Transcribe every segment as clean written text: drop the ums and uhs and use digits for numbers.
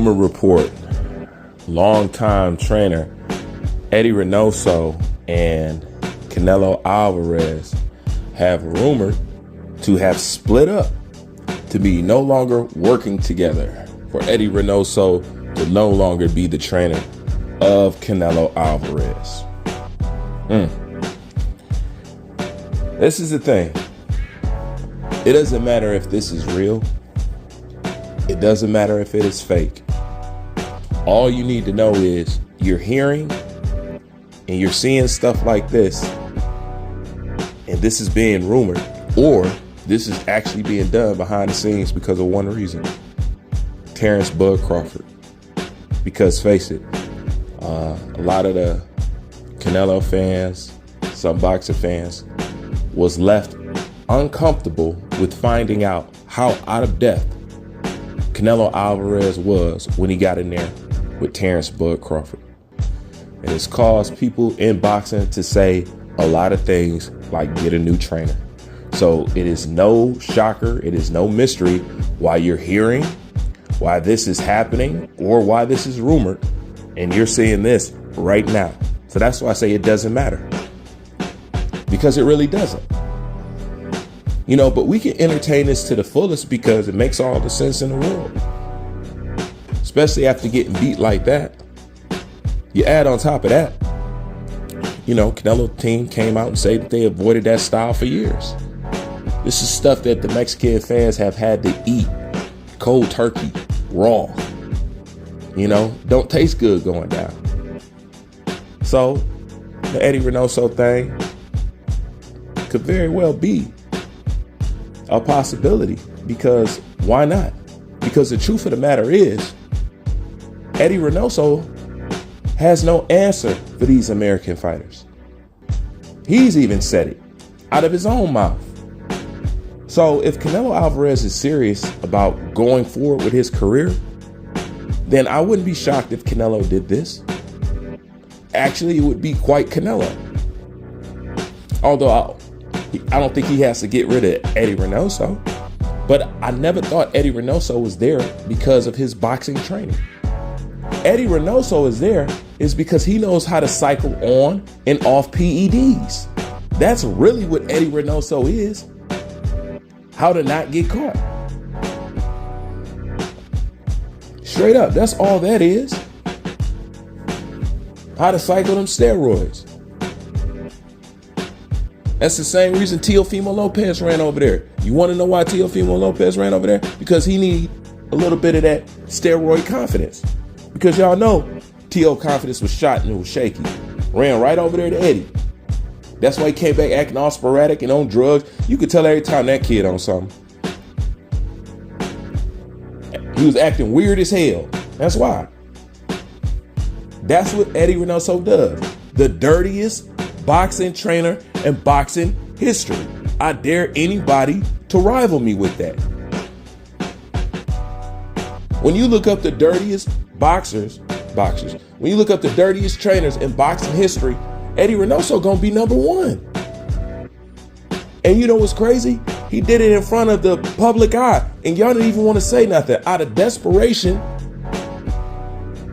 rumor report, longtime trainer Eddie Reynoso and Canelo Alvarez have rumored to have split up, to be no longer working together, for Eddie Reynoso to no longer be the trainer of Canelo Alvarez. This is the thing. It doesn't matter if this is real. It doesn't matter if it is fake. All you need to know is you're hearing and you're seeing stuff like this, and this is being rumored, or this is actually being done behind the scenes because of one reason: Terrence Bud Crawford. Because face it, a lot of the Canelo fans, some boxer fans, was left uncomfortable with finding out how out of depth Canelo Alvarez was when he got in there with Terrence Bud Crawford. And it's caused people in boxing to say a lot of things like get a new trainer. So it is no shocker, it is no mystery why you're hearing, why this is happening, or why this is rumored, and you're seeing this right now. So that's why I say it doesn't matter, because it really doesn't. You know, but we can entertain this to the fullest because it makes all the sense in the world, especially after getting beat like that. You add on top of that, you know, Canelo team came out and said that they avoided that style for years. This is stuff that the Mexican fans have had to eat cold turkey, raw. You know, don't taste good going down. So the Eddie Reynoso thing could very well be a possibility, because why not? Because the truth of the matter is, Eddie Reynoso has no answer for these American fighters. He's even said it out of his own mouth. So if Canelo Alvarez is serious about going forward with his career, then I wouldn't be shocked if Canelo did this. Actually, it would be quite Canelo. Although I don't think he has to get rid of Eddie Reynoso. But I never thought Eddie Reynoso was there because of his boxing training. Eddie Reynoso is there is because he knows how to cycle on and off PEDs. That's really what Eddie Reynoso is. How to not get caught. Straight up, that's all that is. How to cycle them steroids. That's the same reason Teofimo Lopez ran over there. You want to know why Teofimo Lopez ran over there? Because he need a little bit of that steroid confidence. Because y'all know T.O. confidence was shot and it was shaky. Ran right over there to Eddie. That's why he came back acting all sporadic and on drugs. You could tell every time that kid on something. He was acting weird as hell. That's why. That's what Eddie Reynoso does. The dirtiest boxing trainer in boxing history. I dare anybody to rival me with that. When you look up the dirtiest boxers, when you look up the dirtiest trainers in boxing history, Eddie Reynoso gonna be number one. And you know what's crazy? He did it in front of the public eye, and y'all didn't even want to say nothing out of desperation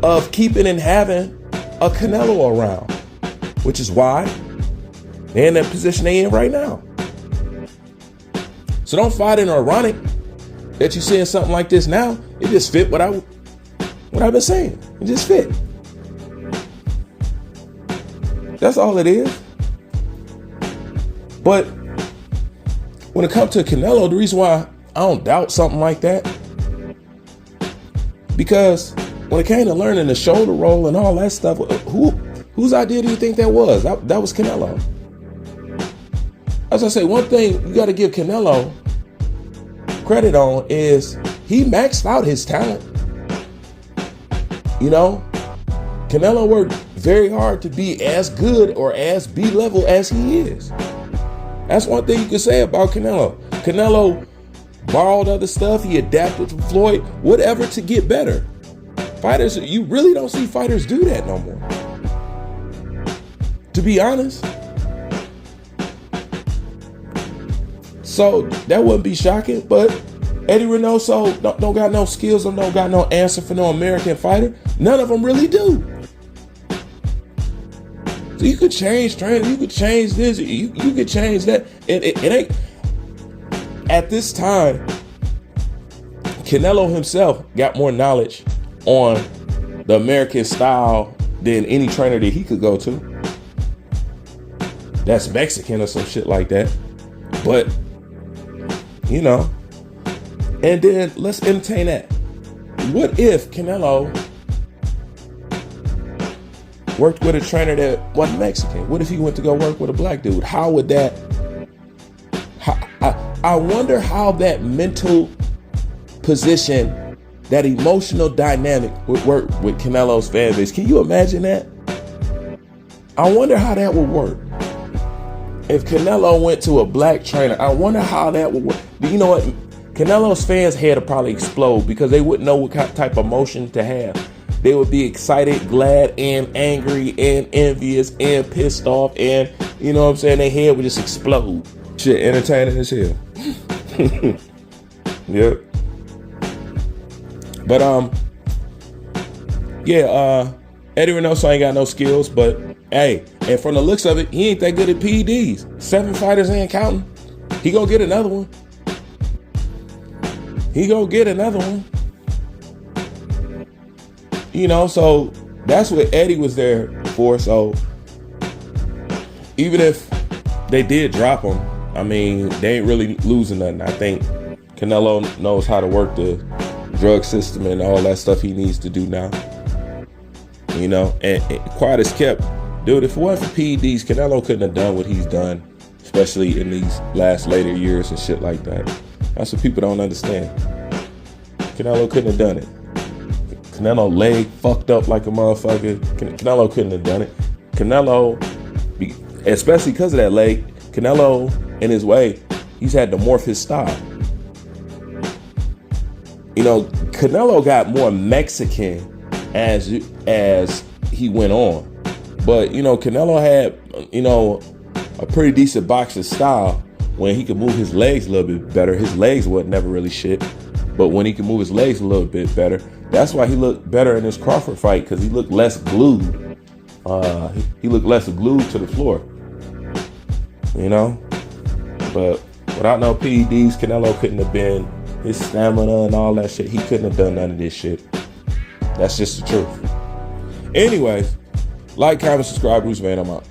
of keeping and having a Canelo around, which is why they're in that position they're in right now. So don't find it ironic that you're seeing something like this now. It just fit what I've been saying. It just fit. That's all it is. But when it comes to Canelo, the reason why I don't doubt something like that, because when it came to learning the shoulder roll and all that stuff, whose idea do you think that was? That was Canelo. As I say, one thing you got to give Canelo credit on is he maxed out his talent. You know, Canelo worked very hard to be as good or as B-level as he is. That's one thing you can say about Canelo. Canelo borrowed other stuff. He adapted from Floyd, whatever, to get better. Fighters, you really don't see fighters do that no more, to be honest. So that wouldn't be shocking, but Eddie Reynoso don't got no skills or don't got no answer for no American fighter. None of them really do. So you could change training, you could change this, you could change that. It ain't. At this time, Canelo himself got more knowledge on the American style than any trainer that he could go to. That's Mexican or some shit like that. But, you know, and then let's entertain that. What if Canelo worked with a trainer that wasn't Mexican? What if he went to go work with a black dude? How would that, I wonder how that mental position, that emotional dynamic would work with Canelo's fan base. Can you imagine that? I wonder how that would work. If Canelo went to a black trainer, I wonder how that would work. You know what? Canelo's fans' head would probably explode because they wouldn't know what type of emotion to have. They would be excited, glad, and angry, and envious, and pissed off, and you know what I'm saying? Their head would just explode. Shit, entertaining as hell. Yep. But Eddie Reynoso ain't got no skills, but hey, and from the looks of it, he ain't that good at PEDs. 7 fighters ain't counting. He gonna get another one. He gonna get another one. You know, so that's what Eddie was there for. So even if they did drop him, I mean, they ain't really losing nothing. I think Canelo knows how to work the drug system and all that stuff he needs to do now. You know, and quiet as kept, dude, if it wasn't for PEDs, Canelo couldn't have done what he's done, especially in these later years and shit like that. That's what people don't understand. Canelo couldn't have done it. Canelo leg fucked up like a motherfucker. Canelo couldn't have done it. Canelo, especially because of that leg, Canelo, in his way, he's had to morph his style. You know, Canelo got more Mexican as he went on. But, you know, Canelo had, you know, a pretty decent boxing style when he could move his legs a little bit better. His legs wasn't never really shit. But when he could move his legs a little bit better, that's why he looked better in his Crawford fight, because he looked less glued. He looked less glued to the floor. You know? But without no PEDs, Canelo couldn't have been, his stamina and all that shit, he couldn't have done none of this shit. That's just the truth. Anyways, like, comment, subscribe, Bruce Van, I'm out.